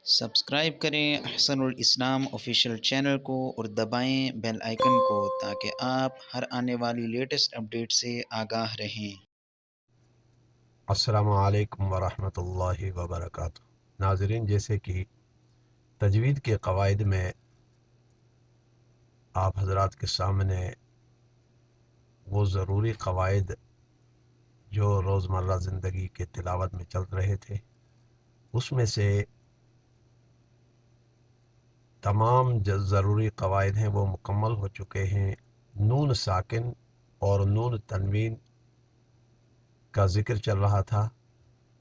Subscribe کریں احسن الاسلام official channel کو اور دبائیں بیل آئیکن کو تاکہ آپ ہر آنے والی لیٹسٹ اپڈیٹ سے آگاہ رہیں۔ السلام علیکم ورحمۃ اللہ وبرکاتہ۔ ناظرین، جیسے کہ تجوید کے قواعد میں آپ حضرات کے سامنے وہ ضروری قواعد جو روزمرہ زندگی کے تلاوت میں چل رہے تھے، اس میں سے تمام جو ضروری قواعد ہیں وہ مکمل ہو چکے ہیں۔ نون ساکن اور نون تنوین کا ذکر چل رہا تھا،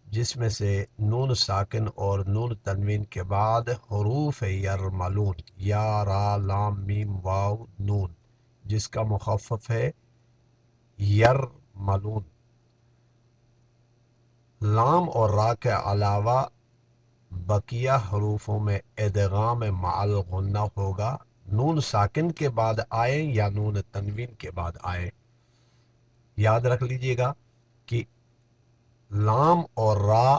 جس میں سے نون ساکن اور نون تنوین کے بعد حروف یرملون، یا را لام میم واو نون، جس کا مخفف ہے یرملون۔ لام اور را کے علاوہ بقیہ حروفوں میں ادغام مع الغنہ ہوگا، نون ساکن کے بعد آئے یا نون تنوین کے بعد آئے۔ یاد رکھ لیجئے گا کہ لام اور را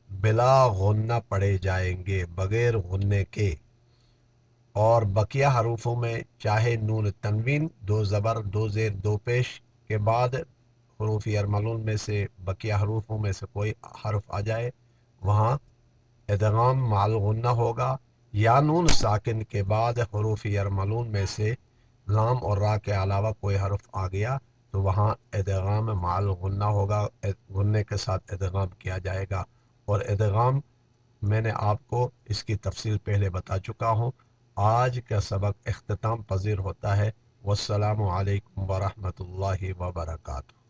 بلا غنہ پڑھے جائیں گے، بغیر غنے کے، اور بقیہ حروفوں میں چاہے نون تنوین، دو زبر دو زیر دو پیش کے بعد حروف یرملون میں سے بقیہ حروفوں میں سے کوئی حرف آ جائے، وہاں ادغام مع الغنہ ہوگا، یا نون ساکن کے بعد حروف یرملون میں سے لام اور را کے علاوہ کوئی حرف آ گیا تو وہاں ادغام مع الغنہ ہوگا، غنے کے ساتھ ادغام کیا جائے گا۔ اور ادغام میں نے آپ کو اس کی تفصیل پہلے بتا چکا ہوں۔ آج کا سبق اختتام پذیر ہوتا ہے۔ والسلام علیکم ورحمۃ اللہ وبرکاتہ۔